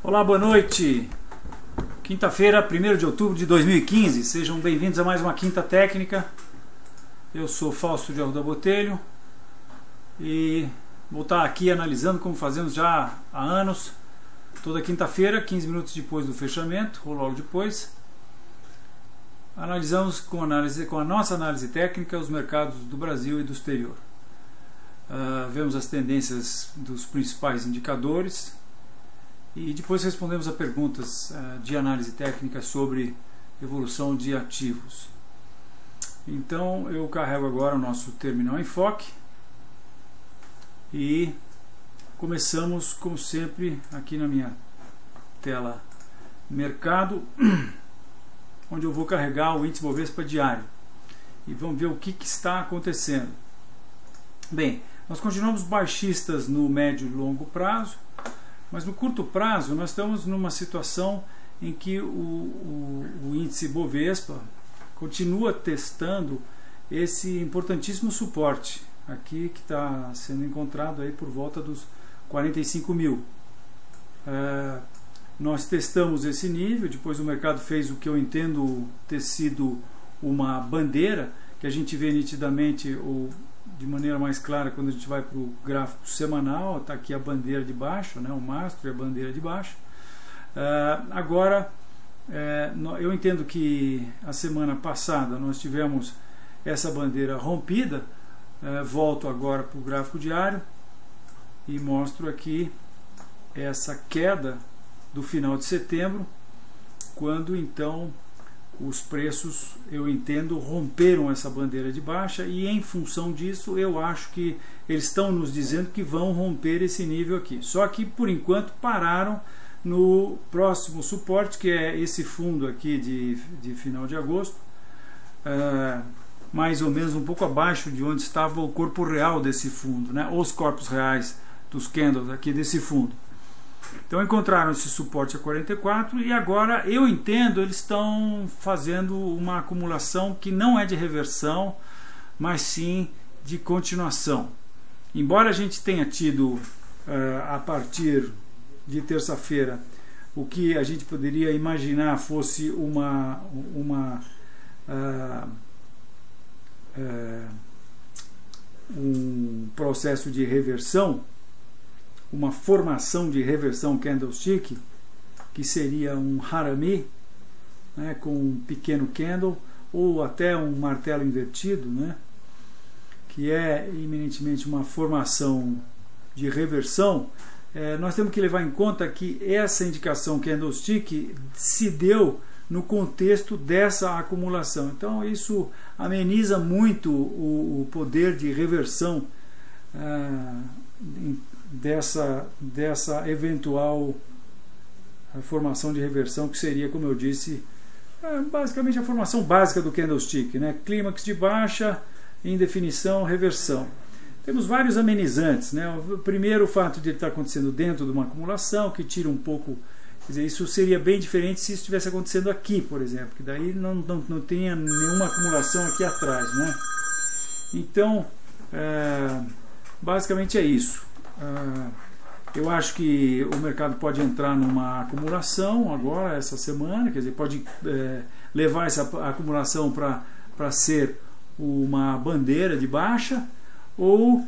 Olá, boa noite. Quinta-feira, 1º de outubro de 2015. Sejam bem-vindos a mais uma Quinta Técnica. Eu sou Fausto de Arruda Botelho e vou estar aqui analisando como fazemos já há anos. Toda quinta-feira, 15 minutos depois do fechamento, ou logo depois, analisamos com a nossa análise técnica os mercados do Brasil e do exterior. Vemos as tendências dos principais indicadores e depois respondemos a perguntas de análise técnica sobre evolução de ativos. Então eu carrego agora o nosso terminal enfoque e começamos, como sempre, aqui na minha tela mercado, onde eu vou carregar o índice Bovespa diário e vamos ver o que está acontecendo. Bem, nós continuamos baixistas no médio e longo prazo, mas no curto prazo nós estamos numa situação em que o índice Bovespa continua testando esse importantíssimo suporte aqui que está sendo encontrado aí por volta dos 45 mil. Nós testamos esse nível, depois o mercado fez o que eu entendo ter sido uma bandeira, que a gente vê nitidamente ou de maneira mais clara quando a gente vai para o gráfico semanal. Está aqui a bandeira de baixo, né, o mastro e a bandeira de baixo. Agora, eu entendo que a semana passada nós tivemos essa bandeira rompida. Volto agora para o gráfico diário e mostro aqui essa queda do final de setembro, quando então os preços, eu entendo, romperam essa bandeira de baixa, e em função disso eu acho que eles estão nos dizendo que vão romper esse nível aqui. Só que por enquanto pararam no próximo suporte, que é esse fundo aqui de final de agosto, mais ou menos um pouco abaixo de onde estava o corpo real desse fundo, né? Os corpos reais dos candles aqui desse fundo. Então encontraram esse suporte a 44 e agora eu entendo eles estão fazendo uma acumulação que não é de reversão, mas sim de continuação. Embora a gente tenha tido a partir de terça-feira o que a gente poderia imaginar fosse um processo de reversão, uma formação de reversão candlestick, que seria um harami, né, com um pequeno candle, ou até um martelo invertido, né, que é eminentemente uma formação de reversão. Nós temos que levar em conta que essa indicação candlestick se deu no contexto dessa acumulação. Então isso ameniza muito o poder de reversão dessa eventual formação de reversão, que seria, como eu disse, basicamente a formação básica do candlestick, né? Clímax de baixa, indefinição, reversão. Temos vários amenizantes, né? O primeiro, o fato de ele estar acontecendo dentro de uma acumulação, que tira um pouco, quer dizer, isso seria bem diferente se isso estivesse acontecendo aqui, por exemplo, que daí não tenha nenhuma acumulação aqui atrás, né? Então, basicamente é isso. Eu acho que o mercado pode entrar numa acumulação agora, essa semana, quer dizer, pode levar essa acumulação para ser uma bandeira de baixa, ou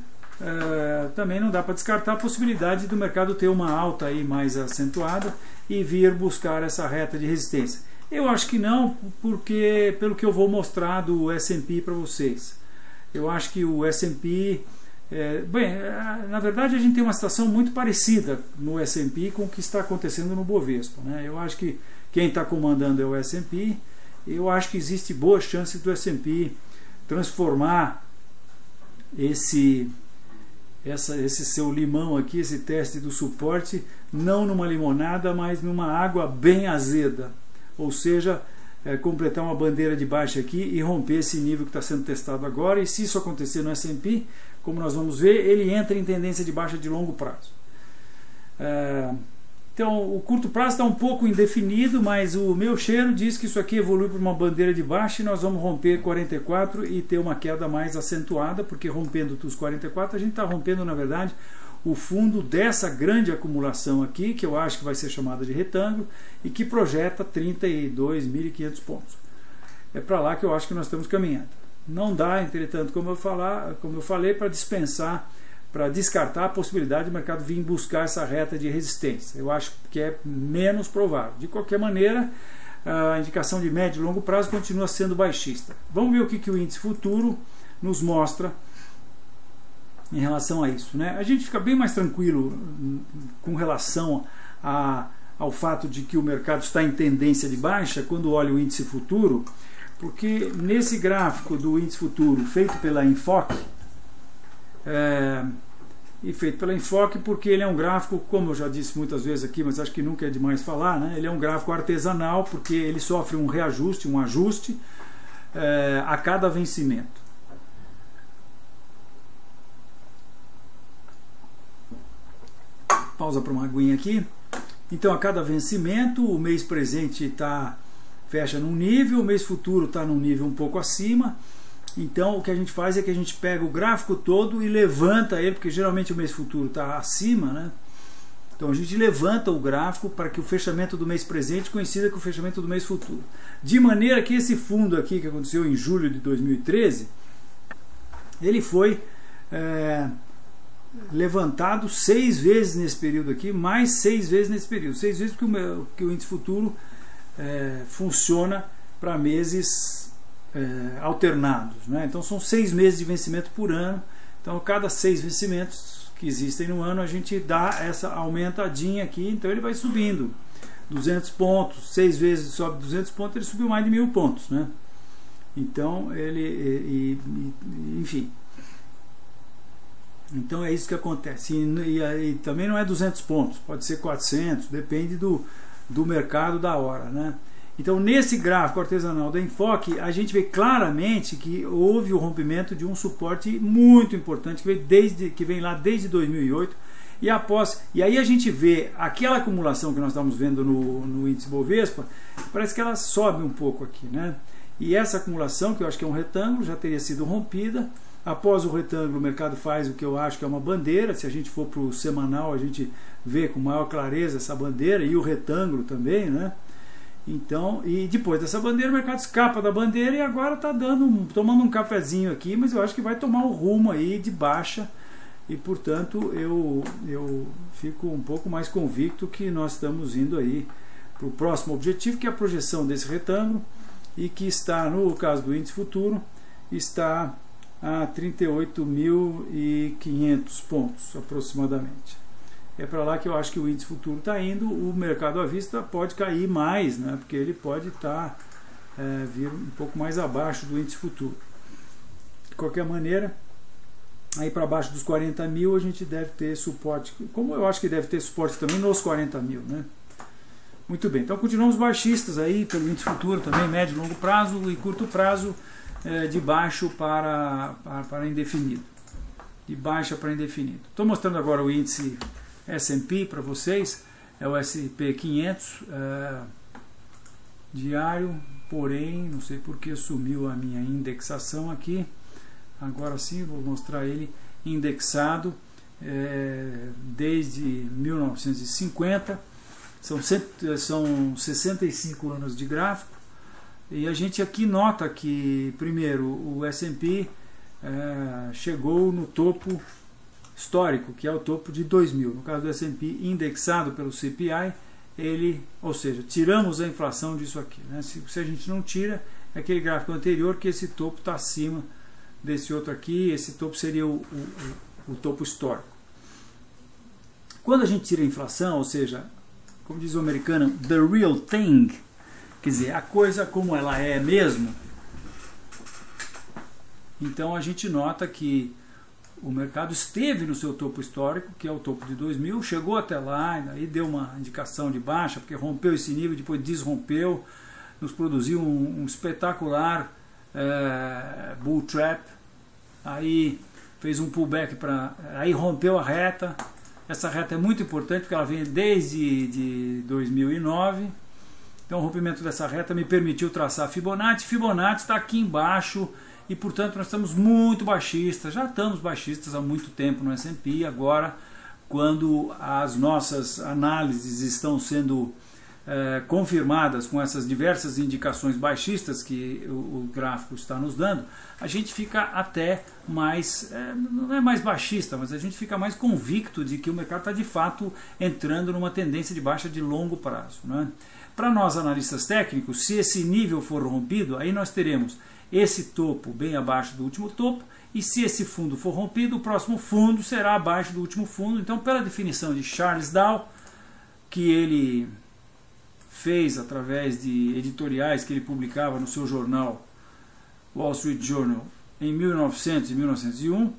também não dá para descartar a possibilidade do mercado ter uma alta aí mais acentuada e vir buscar essa reta de resistência. Eu acho que não, porque pelo que eu vou mostrar do S&P para vocês, eu acho que o S&P na verdade a gente tem uma situação muito parecida no S&P com o que está acontecendo no Bovespa, né? Eu acho que quem está comandando é o S&P. Eu acho que existe boas chances do S&P transformar esse seu limão aqui, esse teste do suporte, não numa limonada, mas numa água bem azeda, ou seja, completar uma bandeira de baixa aqui e romper esse nível que está sendo testado agora. E se isso acontecer no S&P, como nós vamos ver, ele entra em tendência de baixa de longo prazo. Então o curto prazo está um pouco indefinido, mas o meu cheiro diz que isso aqui evolui para uma bandeira de baixa e nós vamos romper 44 e ter uma queda mais acentuada, porque rompendo os 44 a gente está rompendo, na verdade, o fundo dessa grande acumulação aqui, que eu acho que vai ser chamada de retângulo, e que projeta 32.500 pontos. É para lá que eu acho que nós estamos caminhando. Não dá, entretanto, como eu falei, para dispensar, para descartar a possibilidade do mercado vir buscar essa reta de resistência. Eu acho que é menos provável. De qualquer maneira, a indicação de médio e longo prazo continua sendo baixista. Vamos ver o que o índice futuro nos mostra em relação a isso, né? A gente fica bem mais tranquilo com relação ao fato de que o mercado está em tendência de baixa quando olha o índice futuro, porque nesse gráfico do índice futuro feito pela Enfoque, porque ele é um gráfico, como eu já disse muitas vezes aqui, mas acho que nunca é demais falar, né? Ele é um gráfico artesanal, porque ele sofre um reajuste, um ajuste a cada vencimento. Pausa para uma aguinha aqui. Então, a cada vencimento, o mês presente fecha num nível, o mês futuro está num nível um pouco acima. Então, o que a gente faz é que a gente pega o gráfico todo e levanta ele, porque geralmente o mês futuro está acima, né? Então, a gente levanta o gráfico para que o fechamento do mês presente coincida com o fechamento do mês futuro. De maneira que esse fundo aqui, que aconteceu em julho de 2013, ele foi levantado 6 vezes nesse período aqui, mais 6 vezes nesse período. 6 vezes porque o índice futuro funciona para meses alternados, né? Então são 6 meses de vencimento por ano. Então cada 6 vencimentos que existem no ano a gente dá essa aumentadinha aqui. Então ele vai subindo 200 pontos, 6 vezes sobe 200 pontos, ele subiu mais de 1000 pontos, né? Então enfim. Então é isso que acontece. E também não é 200 pontos, pode ser 400, depende do mercado da hora, né? Então nesse gráfico artesanal da Enfoque, a gente vê claramente que houve o rompimento de um suporte muito importante que vem lá desde 2008. E aí a gente vê aquela acumulação que nós estamos vendo no índice Bovespa, parece que ela sobe um pouco aqui, né? E essa acumulação, que eu acho que é um retângulo, já teria sido rompida. Após o retângulo, o mercado faz o que eu acho que é uma bandeira. Se a gente for para o semanal, a gente vê com maior clareza essa bandeira e o retângulo também, né? Então, e depois dessa bandeira, o mercado escapa da bandeira e agora está tomando um cafezinho aqui, mas eu acho que vai tomar o rumo aí de baixa e, portanto, eu fico um pouco mais convicto que nós estamos indo aí para o próximo objetivo, que é a projeção desse retângulo e que está, no caso do índice futuro, está a 38.500 pontos aproximadamente. É para lá que eu acho que o índice futuro está indo. O mercado à vista pode cair mais, né? Porque ele pode vir um pouco mais abaixo do índice futuro. De qualquer maneira, aí para baixo dos 40 mil a gente deve ter suporte, como eu acho que deve ter suporte também nos 40 mil, né? Muito bem, então continuamos baixistas aí pelo índice futuro também, médio e longo prazo e curto prazo, de baixo para indefinido. De baixa para indefinido. Estou mostrando agora o índice S&P para vocês, é o S&P 500 diário, porém, não sei porque sumiu a minha indexação aqui. Agora sim, vou mostrar ele indexado desde 1950, são 65 anos de gráfico, e a gente aqui nota que, primeiro, o S&P chegou no topo histórico, que é o topo de 2000. No caso do S&P indexado pelo CPI, ou seja, tiramos a inflação disso aqui, né? Se a gente não tira, é aquele gráfico anterior que esse topo está acima desse outro aqui, esse topo seria o topo histórico. Quando a gente tira a inflação, ou seja, como diz o americano, the real thing, quer dizer, a coisa como ela é mesmo, então a gente nota que o mercado esteve no seu topo histórico, que é o topo de 2000, chegou até lá, aí deu uma indicação de baixa, porque rompeu esse nível, depois desrompeu, nos produziu um espetacular bull trap, aí fez um pullback, aí rompeu a reta. Essa reta é muito importante porque ela vem desde 2009, então o rompimento dessa reta me permitiu traçar Fibonacci. Fibonacci está aqui embaixo, e portanto nós estamos muito baixistas, já estamos baixistas há muito tempo no S&P, agora quando as nossas análises estão sendo confirmadas com essas diversas indicações baixistas que o gráfico está nos dando, a gente fica até mais, não é mais baixista, mas a gente fica mais convicto de que o mercado está de fato entrando numa tendência de baixa de longo prazo, né? Para nós analistas técnicos, se esse nível for rompido, aí nós teremos esse topo bem abaixo do último topo, e se esse fundo for rompido, o próximo fundo será abaixo do último fundo. Então, pela definição de Charles Dow, que ele fez através de editoriais que ele publicava no seu jornal Wall Street Journal em 1900 e 1901,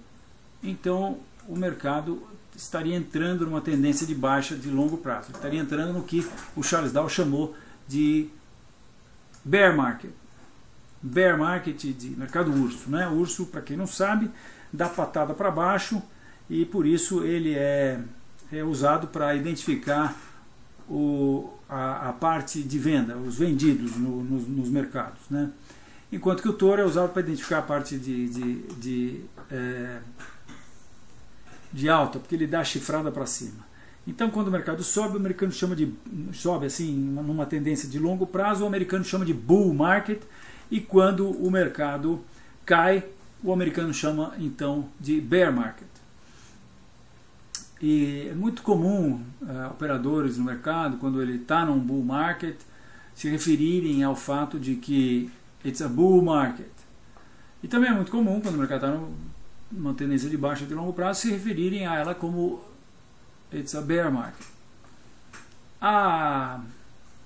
então o mercado estaria entrando numa tendência de baixa de longo prazo. Ele estaria entrando no que o Charles Dow chamou de bear market. Bear market de mercado urso, né? O urso, para quem não sabe, dá patada para baixo, e por isso ele é usado para identificar a parte de venda, os vendidos nos mercados, né? Enquanto que o touro é usado para identificar a parte de alta, porque ele dá a chifrada para cima. Então, quando o mercado sobe, o americano chama de sobe assim numa tendência de longo prazo, o americano chama de bull market. E quando o mercado cai, o americano chama então de bear market. E é muito comum operadores no mercado, quando ele está num bull market, se referirem ao fato de que it's a bull market. E também é muito comum, quando o mercado está numa tendência de baixa de longo prazo, se referirem a ela como it's a bear market. A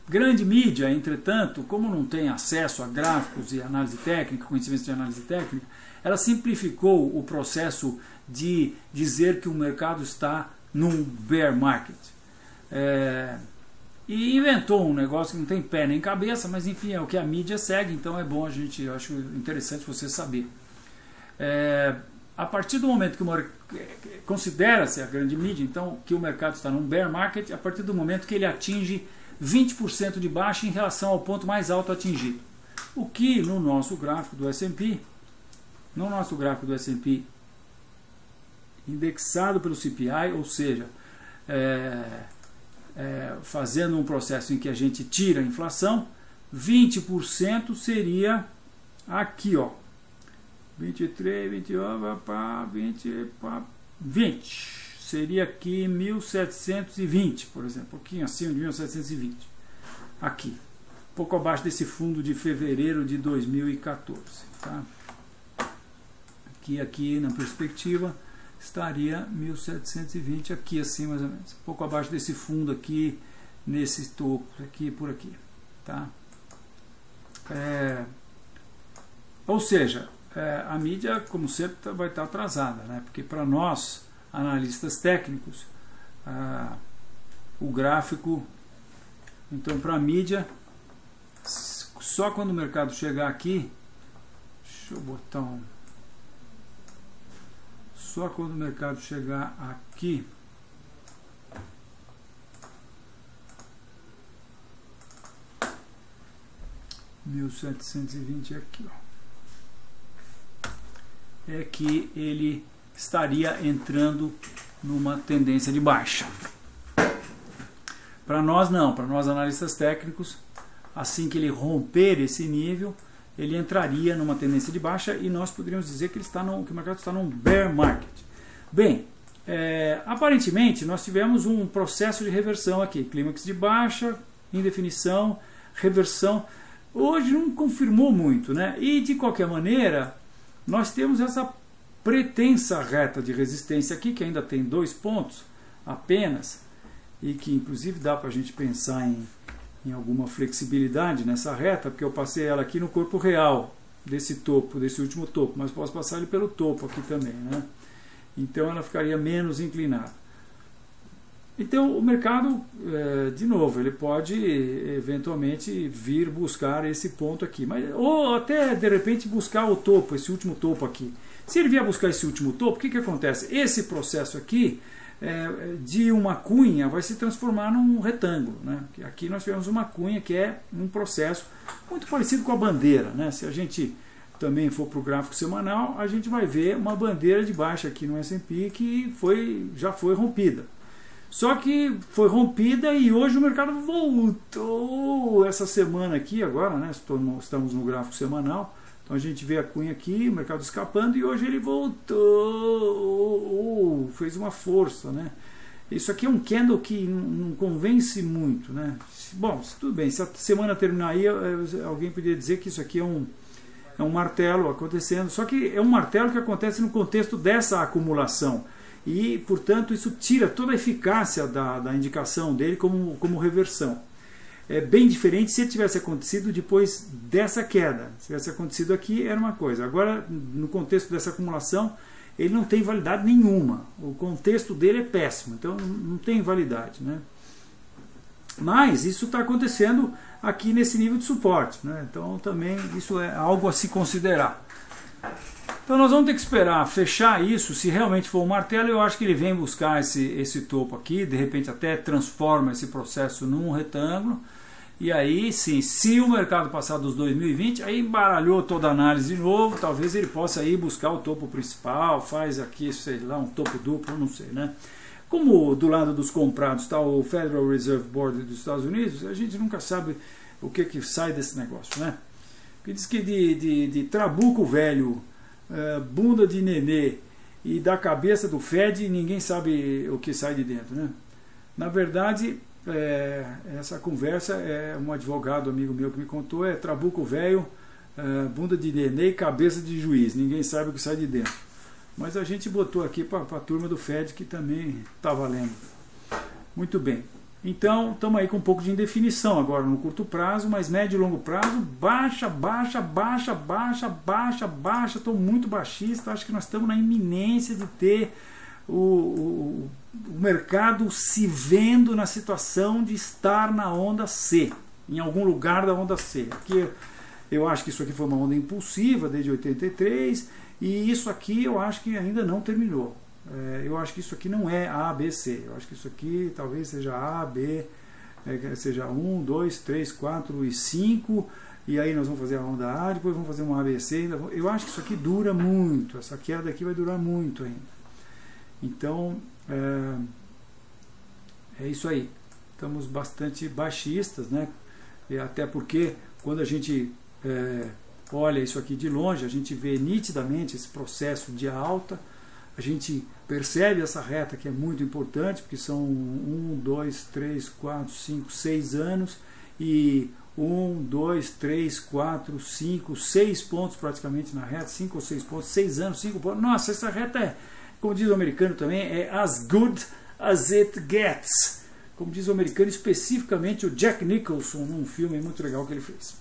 grande mídia, entretanto, como não tem acesso a gráficos e análise técnica, conhecimentos de análise técnica, ela simplificou o processo de dizer que o mercado está num bear market. E inventou um negócio que não tem pé nem cabeça, mas enfim, é o que a mídia segue, então é bom eu acho interessante você saber. A partir do momento que considera-se a grande mídia, então, que o mercado está num bear market, a partir do momento que ele atinge 20% de baixa em relação ao ponto mais alto atingido. O que no nosso gráfico do S&P, indexado pelo CPI, ou seja, fazendo um processo em que a gente tira a inflação, 20% seria aqui, ó, 23, 20, seria aqui 1720, por exemplo, um pouquinho acima de 1720, aqui, pouco abaixo desse fundo de fevereiro de 2014, tá? Aqui na perspectiva estaria 1720, aqui assim mais ou menos, pouco abaixo desse fundo aqui, nesse topo aqui, por aqui, tá? Ou seja, a mídia, como sempre, vai estar atrasada, né? Porque para nós analistas técnicos, o gráfico, então, para a mídia, só quando o mercado chegar aqui, deixa eu botar só quando o mercado chegar aqui, (1720) aqui, ó, é que ele estaria entrando numa tendência de baixa. Para nós não, para nós analistas técnicos, assim que ele romper esse nível, ele entraria numa tendência de baixa e nós poderíamos dizer que que o mercado está num bear market. Bem, aparentemente nós tivemos um processo de reversão aqui, clímax de baixa, indefinição, reversão. Hoje não confirmou muito, né? E de qualquer maneira, nós temos essa pretensa reta de resistência aqui, que ainda tem 2 pontos apenas, e que inclusive dá para a gente pensar em alguma flexibilidade nessa reta, porque eu passei ela aqui no corpo real desse topo, desse último topo, mas posso passar ele pelo topo aqui também, né? Então ela ficaria menos inclinada. Então o mercado, de novo, ele pode eventualmente vir buscar esse ponto aqui, ou até de repente buscar o topo, esse último topo aqui. Se ele vier buscar esse último topo, o que acontece? Esse processo aqui, de uma cunha, vai se transformar num retângulo, né? Aqui nós tivemos uma cunha que é um processo muito parecido com a bandeira, né? Se a gente também for para o gráfico semanal, a gente vai ver uma bandeira de baixa aqui no S&P que já foi rompida. Só que foi rompida e hoje o mercado voltou essa semana aqui agora, né? Estamos no gráfico semanal, então a gente vê a cunha aqui, o mercado escapando, e hoje ele voltou, fez uma força, né? Isso aqui é um candle que não convence muito, né? Bom, tudo bem, se a semana terminar aí, alguém poderia dizer que isso aqui é um martelo acontecendo, só que é um martelo que acontece no contexto dessa acumulação, e portanto isso tira toda a eficácia da indicação dele como reversão. É bem diferente se tivesse acontecido depois dessa queda. Se tivesse acontecido aqui era uma coisa, agora no contexto dessa acumulação ele não tem validade nenhuma, o contexto dele é péssimo, então não tem validade, né? Mas isso está acontecendo aqui nesse nível de suporte, né? Então também isso é algo a se considerar. Então nós vamos ter que esperar fechar isso. Se realmente for um martelo, eu acho que ele vem buscar esse topo aqui, de repente até transforma esse processo num retângulo, e aí sim, se o mercado passar dos 2020, aí embaralhou toda a análise de novo, talvez ele possa ir buscar o topo principal, faz aqui, sei lá, um topo duplo, não sei, né? Como do lado dos comprados está o Federal Reserve Board dos Estados Unidos, a gente nunca sabe o que sai desse negócio, né? Porque diz que de trabuco velho, bunda de nenê e da cabeça do Fed, ninguém sabe o que sai de dentro, né? Na verdade, essa conversa é um advogado amigo meu que me contou, é trabuco velho, bunda de nenê e cabeça de juiz, ninguém sabe o que sai de dentro. Mas a gente botou aqui para a turma do Fed, que também está valendo. Muito bem. Então, estamos aí com um pouco de indefinição agora no curto prazo, mas médio e longo prazo, baixa, baixa, baixa, baixa, baixa, baixa. Estou muito baixista, acho que nós estamos na iminência de ter o mercado se vendo na situação de estar na onda C, em algum lugar da onda C. Aqui, eu acho que isso aqui foi uma onda impulsiva desde 83, e isso aqui eu acho que ainda não terminou. Eu acho que isso aqui não é A, B, C. Eu acho que isso aqui talvez seja A, B, seja 1, 2, 3, 4 e 5. E aí nós vamos fazer a onda A, depois vamos fazer uma A, B, C. Eu acho que isso aqui dura muito. Essa queda aqui vai durar muito ainda. Então, é isso aí. Estamos bastante baixistas, né? Até porque quando a gente olha isso aqui de longe, a gente vê nitidamente esse processo de alta, a gente percebe essa reta que é muito importante, porque são 1, 2, 3, 4, 5, 6 anos, e 1, 2, 3, 4, 5, 6 pontos praticamente na reta, 5 ou 6 pontos, 6 anos, 5 pontos. Nossa, essa reta como diz o americano também, é as good as it gets. Como diz o americano, especificamente o Jack Nicholson, num filme muito legal que ele fez.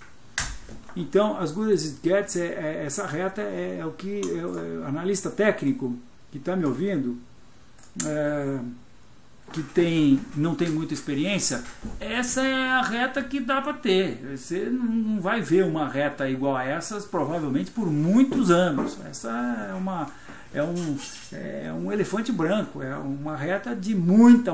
Então, as good as it gets, essa reta é o que o analista técnico que está me ouvindo, que não tem muita experiência, essa é a reta que dá para ter. Você não vai ver uma reta igual a essas, provavelmente por muitos anos. Essa é um elefante branco, é uma reta de muita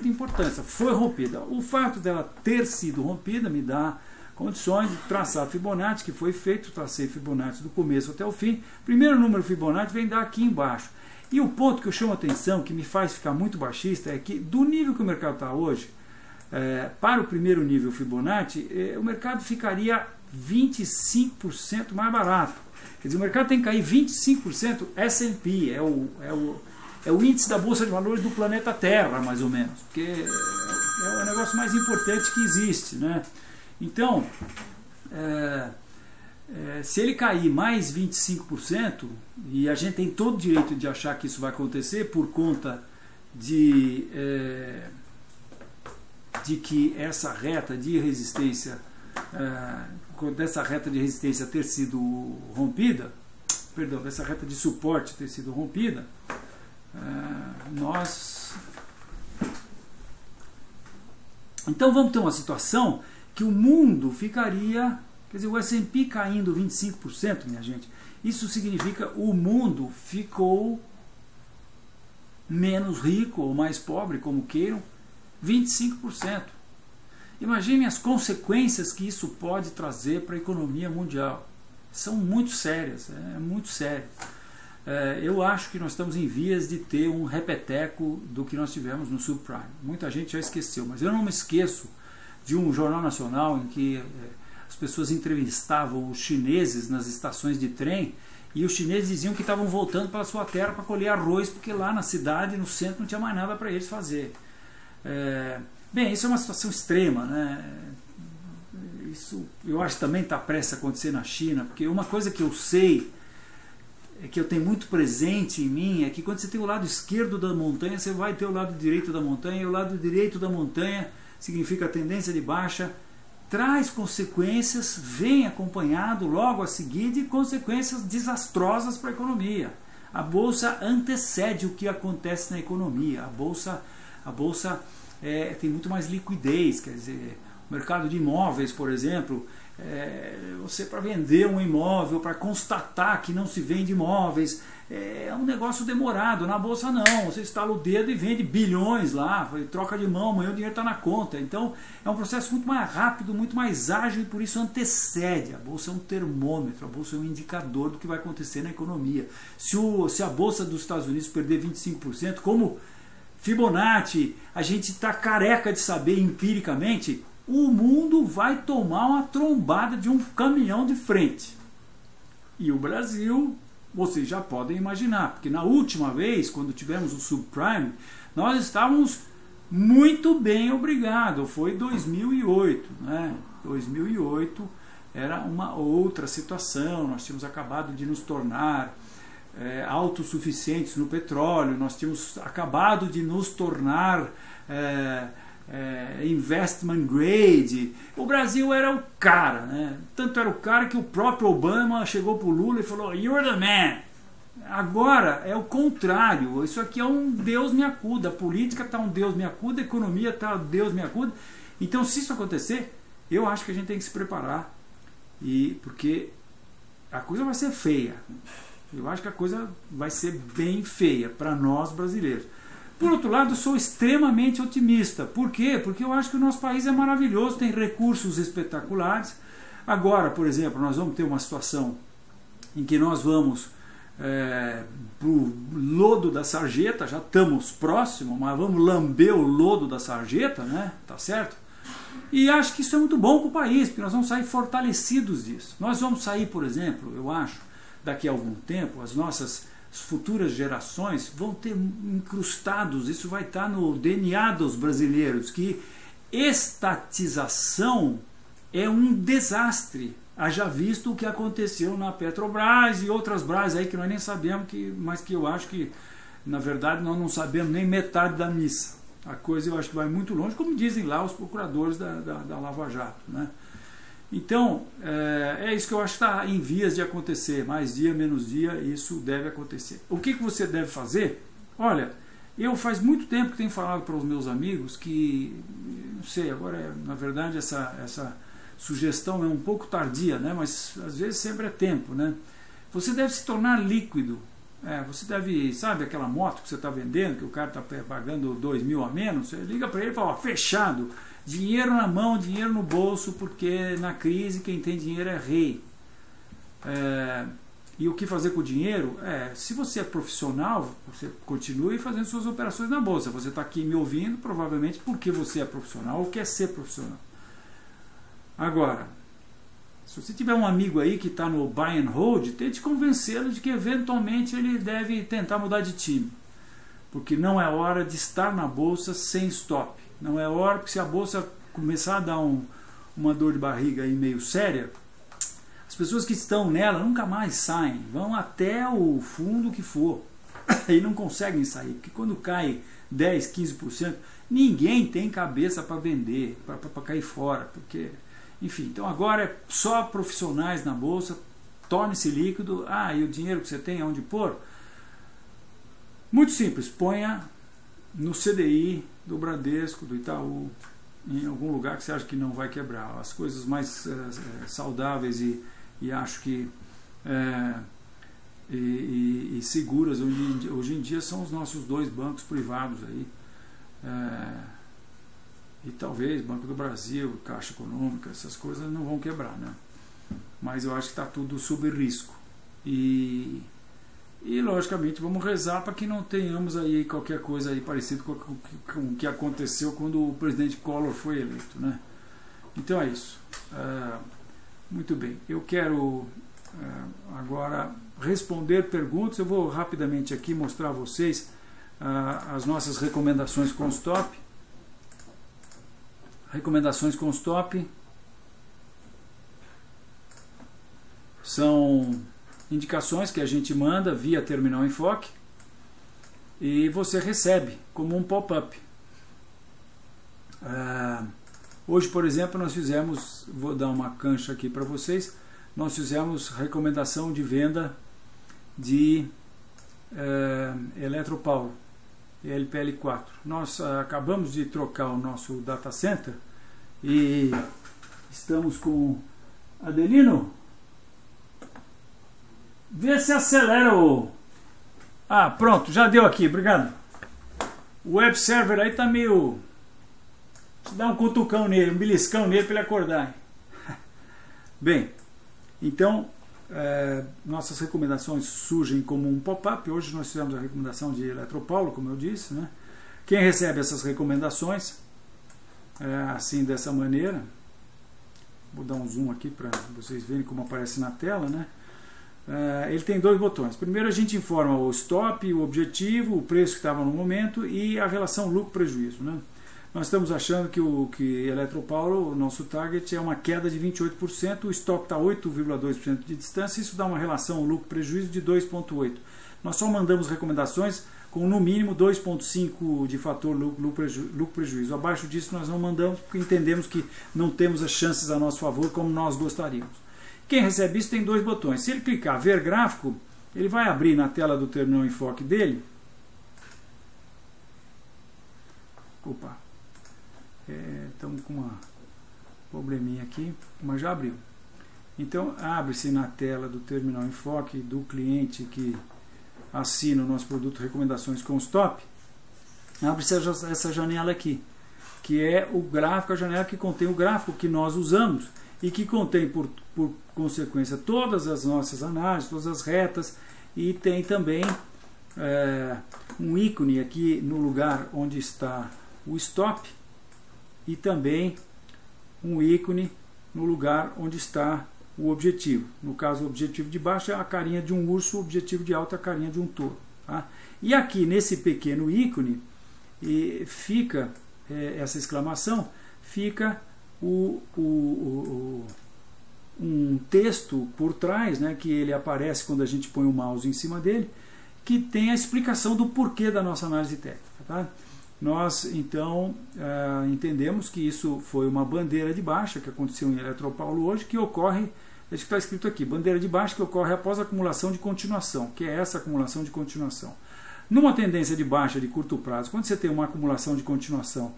importância. Foi rompida. O fato dela ter sido rompida me dá condições de traçar Fibonacci, que foi feito, tracei Fibonacci do começo até o fim. Primeiro número Fibonacci vem dar aqui embaixo. E o ponto que eu chamo a atenção, que me faz ficar muito baixista, é que do nível que o mercado está hoje, para o primeiro nível Fibonacci, o mercado ficaria 25% mais barato. Quer dizer, o mercado tem que cair 25%, S&P, é o índice da Bolsa de Valores do planeta Terra, mais ou menos, porque é o negócio mais importante que existe, né? Então, se ele cair mais 25%, e a gente tem todo o direito de achar que isso vai acontecer por conta de que essa reta de resistência, dessa reta de resistência ter sido rompida, perdão, dessa reta de suporte ter sido rompida, então vamos ter uma situação que o mundo ficaria, quer dizer, o S&P caindo 25%, minha gente, isso significa o mundo ficou menos rico ou mais pobre, como queiram, 25%. Imaginem as consequências que isso pode trazer para a economia mundial. são muito sérias, é muito sério. Eu acho que nós estamos em vias de ter um repeteco do que nós tivemos no subprime. Muita gente já esqueceu, mas eu não me esqueço de um jornal nacional em que as pessoas entrevistavam os chineses nas estações de trem, e os chineses diziam que estavam voltando para a sua terra para colher arroz, porque lá na cidade, no centro, não tinha mais nada para eles fazer. Bem, isso é uma situação extrema, né? Isso eu acho que também está prestes a acontecer na China, porque uma coisa que eu sei, que eu tenho muito presente em mim, é que quando você tem o lado esquerdo da montanha, você vai ter o lado direito da montanha, e o lado direito da montanha significa tendência de baixa, traz consequências, vem acompanhado logo a seguir de consequências desastrosas para a economia. A bolsa antecede o que acontece na economia. A bolsa tem muito mais liquidez, quer dizer, o mercado de imóveis, por exemplo, você para vender um imóvel, para constatar que não se vende imóveis, é um negócio demorado. Na bolsa não, você estala o dedo e vende bilhões lá, troca de mão, amanhã o dinheiro está na conta. Então é um processo muito mais rápido, muito mais ágil, e por isso antecede. A bolsa é um termômetro, a bolsa é um indicador do que vai acontecer na economia. Se a bolsa dos Estados Unidos perder 25%, como Fibonacci, a gente está careca de saber empiricamente, o mundo vai tomar uma trombada de um caminhão de frente. E o Brasil, vocês já podem imaginar, porque na última vez, quando tivemos o subprime, nós estávamos muito bem, obrigado. Foi 2008, né? 2008 era uma outra situação, nós tínhamos acabado de nos tornar autossuficientes no petróleo, nós tínhamos acabado de nos tornar investment grade. O Brasil era o cara, né? Tanto era o cara que o próprio Obama chegou para o Lula e falou: "You're the man". Agora é o contrário, isso aqui é um Deus me acuda, a política está um Deus me acuda, a economia está um Deus me acuda. Então, se isso acontecer, eu acho que a gente tem que se preparar, porque a coisa vai ser feia. Eu acho que a coisa vai ser bem feia para nós brasileiros. Por outro lado, eu sou extremamente otimista. Por quê? Porque eu acho que o nosso país é maravilhoso, tem recursos espetaculares. Agora, por exemplo, nós vamos ter uma situação em que nós vamos para o lodo da sarjeta, já estamos próximos, mas vamos lamber o lodo da sarjeta, né? Tá certo? E acho que isso é muito bom para o país, porque nós vamos sair fortalecidos disso. Nós vamos sair, por exemplo, eu acho, daqui a algum tempo, as nossas futuras gerações vão ter incrustados, isso vai estar no DNA dos brasileiros, que estatização é um desastre. Haja visto o que aconteceu na Petrobras e outras Brás aí que nós nem sabemos, mas que eu acho que, na verdade, nós não sabemos nem metade da missa. A coisa eu acho que vai muito longe, como dizem lá os procuradores da Lava Jato, né? Então, é isso que eu acho que está em vias de acontecer. Mais dia, menos dia, isso deve acontecer. O que você deve fazer? Olha, eu faz muito tempo que tenho falado para os meus amigos que, não sei, agora, na verdade, essa sugestão é um pouco tardia, né? Mas às vezes sempre é tempo, né? Você deve se tornar líquido. Você deve, sabe aquela moto que você está vendendo, que o cara está pagando 2.000 a menos? Você liga para ele e fala: ó, fechado. Dinheiro na mão, dinheiro no bolso, porque na crise quem tem dinheiro é rei. E o que fazer com o dinheiro? Se você é profissional, você continue fazendo suas operações na bolsa. Você está aqui me ouvindo, provavelmente porque você é profissional ou quer ser profissional. Agora, se você tiver um amigo aí que está no buy and hold, tente convencê-lo de que eventualmente ele deve tentar mudar de time. Porque não é hora de estar na bolsa sem stop. Não é hora, porque se a bolsa começar a dar uma dor de barriga aí meio séria, as pessoas que estão nela nunca mais saem, vão até o fundo que for, e não conseguem sair, porque quando cai 10, 15%, ninguém tem cabeça para vender, para cair fora, porque, enfim, então agora é só profissionais na bolsa, torne-se líquido. E o dinheiro que você tem aonde pôr? Muito simples, ponha no CDI do Bradesco, do Itaú, em algum lugar que você acha que não vai quebrar. As coisas mais saudáveis e acho que e seguras hoje em dia são os nossos dois bancos privados aí, e talvez Banco do Brasil, Caixa Econômica, essas coisas não vão quebrar, né? mas eu acho que está tudo sob risco. E logicamente vamos rezar para que não tenhamos aí qualquer coisa aí parecido com o que aconteceu quando o presidente Collor foi eleito, né? Então é isso. Muito bem, eu quero agora responder perguntas. Eu vou rapidamente aqui mostrar a vocês as nossas recomendações com stop. Recomendações com stop são indicações que a gente manda via Terminal Enfoque e você recebe como um pop-up. Hoje, por exemplo, nós fizemos, vou dar uma cancha aqui para vocês, nós fizemos recomendação de venda de Eletropaulo, LPL4. Nós acabamos de trocar o nosso data center e estamos com Adelino. Vê se acelera o... pronto, já deu aqui, obrigado. O web server aí tá meio... Dá um cutucão nele, um beliscão nele para ele acordar. Bem, então, nossas recomendações surgem como um pop-up. Hoje nós fizemos a recomendação de Eletropaulo, como eu disse, né? Quem recebe essas recomendações, assim, dessa maneira, vou dar um zoom aqui para vocês verem como aparece na tela, né? Ele tem dois botões. Primeiro a gente informa o stop, o objetivo, o preço que estava no momento e a relação lucro-prejuízo, né? Nós estamos achando que Eletropaulo, o nosso target, é uma queda de 28%, o stop está 8,2% de distância, isso dá uma relação lucro-prejuízo de 2,8%. Nós só mandamos recomendações com no mínimo 2,5% de fator lucro-prejuízo. Abaixo disso nós não mandamos porque entendemos que não temos as chances a nosso favor como nós gostaríamos. Quem recebe isso tem dois botões. Se ele clicar ver gráfico, ele vai abrir na tela do Terminal Enfoque dele. Opa! Estamos com um probleminha aqui, mas já abriu. Então abre-se na tela do Terminal Enfoque do cliente que assina o nosso produto Recomendações com Stop. Abre-se essa janela aqui, que é o gráfico, a janela que contém o gráfico que nós usamos e que contém por consequência todas as nossas análises, todas as retas, e tem também um ícone aqui no lugar onde está o stop e também um ícone no lugar onde está o objetivo. No caso, o objetivo de baixo é a carinha de um urso, o objetivo de alto é a carinha de um touro. Tá? E aqui nesse pequeno ícone fica essa exclamação, fica um texto por trás, né, que ele aparece quando a gente põe o mouse em cima dele, que tem a explicação do porquê da nossa análise técnica. Tá? Nós, então, entendemos que isso foi uma bandeira de baixa que aconteceu em Eletropaulo hoje, que ocorre, isso que está escrito aqui, bandeira de baixa que ocorre após a acumulação de continuação, que é essa acumulação de continuação. Numa tendência de baixa de curto prazo, quando você tem uma acumulação de continuação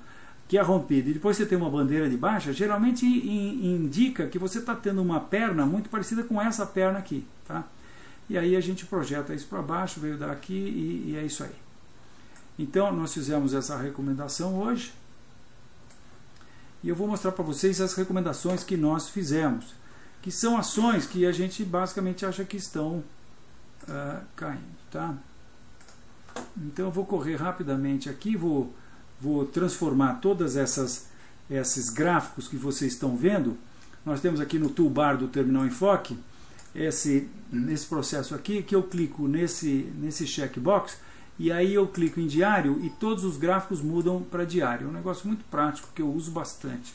que é rompida e depois você tem uma bandeira de baixa, geralmente indica que você está tendo uma perna muito parecida com essa perna aqui. Tá? E aí a gente projeta isso para baixo, veio daqui e é isso aí. Então nós fizemos essa recomendação hoje e eu vou mostrar para vocês as recomendações que nós fizemos, que são ações que a gente basicamente acha que estão caindo. Tá? Então eu vou correr rapidamente aqui, vou transformar todas esses gráficos que vocês estão vendo. Nós temos aqui no toolbar do Terminal Enfoque esse processo aqui, que eu clico nesse checkbox e aí eu clico em diário e todos os gráficos mudam para diário. É um negócio muito prático que eu uso bastante.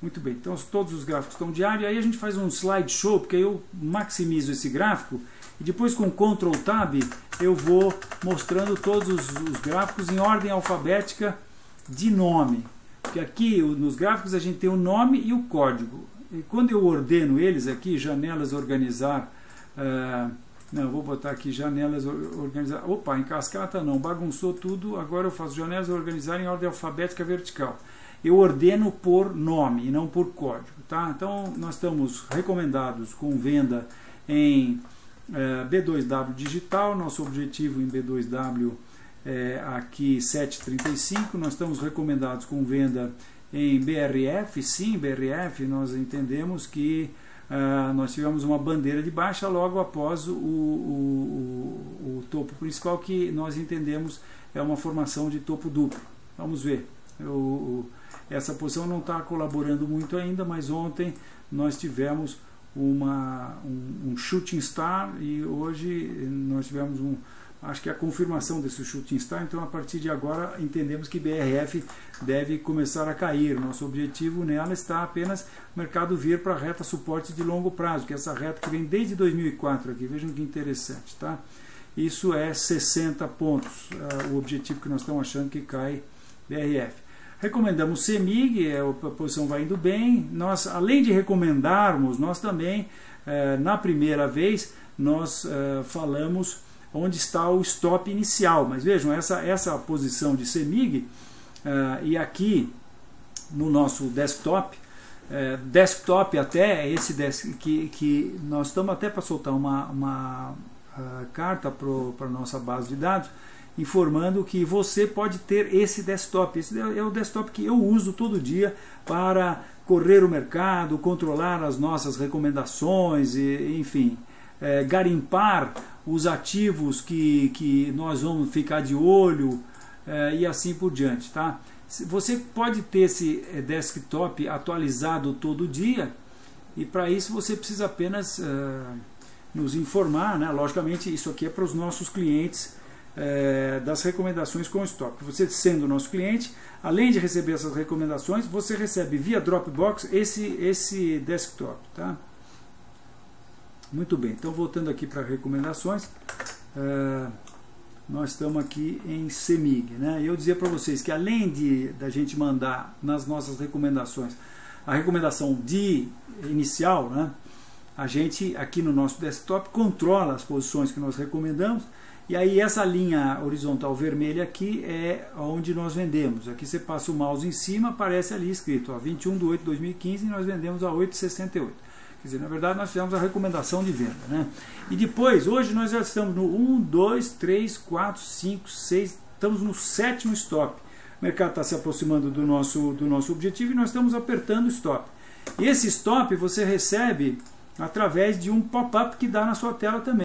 Muito bem, então todos os gráficos estão diário, aí a gente faz um slideshow, porque aí eu maximizo esse gráfico e depois com Ctrl Tab eu vou mostrando todos os gráficos em ordem alfabética de nome. Porque aqui nos gráficos a gente tem o nome e o código. E quando eu ordeno eles aqui, janelas organizar... não, vou botar aqui janelas organizar. Opa, em cascata não, bagunçou tudo. Agora eu faço janelas organizar em ordem alfabética vertical. Eu ordeno por nome e não por código. Tá? Então nós estamos recomendados com venda em B2W digital. Nosso objetivo em B2W é aqui 7,35. Nós estamos recomendados com venda em BRF. Sim, BRF, nós entendemos que nós tivemos uma bandeira de baixa logo após o topo principal, que nós entendemos é uma formação de topo duplo. Vamos ver. Essa posição não está colaborando muito ainda, mas ontem nós tivemos um shooting star e hoje nós tivemos acho que a confirmação desse shooting star. Então, a partir de agora, entendemos que BRF deve começar a cair. Nosso objetivo nela está apenas o mercado vir para a reta suporte de longo prazo, que é essa reta que vem desde 2004 aqui. Vejam que interessante, tá? Isso é 60 pontos, o objetivo que nós estamos achando que cai BRF. Recomendamos CEMIG, a posição vai indo bem. Nós, além de recomendarmos, nós também, na primeira vez, nós falamos onde está o stop inicial. Mas vejam, essa posição de CEMIG, e aqui no nosso desktop, até esse que nós estamos até para soltar uma carta para a nossa base de dados, informando que você pode ter esse desktop. Esse é o desktop que eu uso todo dia para correr o mercado, controlar as nossas recomendações, enfim, garimpar os ativos que nós vamos ficar de olho, e assim por diante, tá? Você pode ter esse desktop atualizado todo dia, e para isso você precisa apenas nos informar, né? Logicamente isso aqui é para os nossos clientes, das recomendações com stop. Você, sendo nosso cliente, além de receber essas recomendações, você recebe via Dropbox esse desktop, tá? Muito bem, então voltando aqui para recomendações, nós estamos aqui em CEMIG, né? Eu dizia para vocês que além da gente mandar nas nossas recomendações a recomendação de inicial, né? A gente aqui no nosso desktop controla as posições que nós recomendamos, e aí essa linha horizontal vermelha aqui é onde nós vendemos. Aqui você passa o mouse em cima, aparece ali escrito 21/8/2015 e nós vendemos a 8,68. Quer dizer, na verdade nós fizemos a recomendação de venda, né? E depois, hoje nós já estamos no 1, 2, 3, 4, 5, 6, estamos no 7º stop. O mercado está se aproximando do nosso objetivo e nós estamos apertando o stop. E esse stop você recebe através de um pop-up que dá na sua tela também.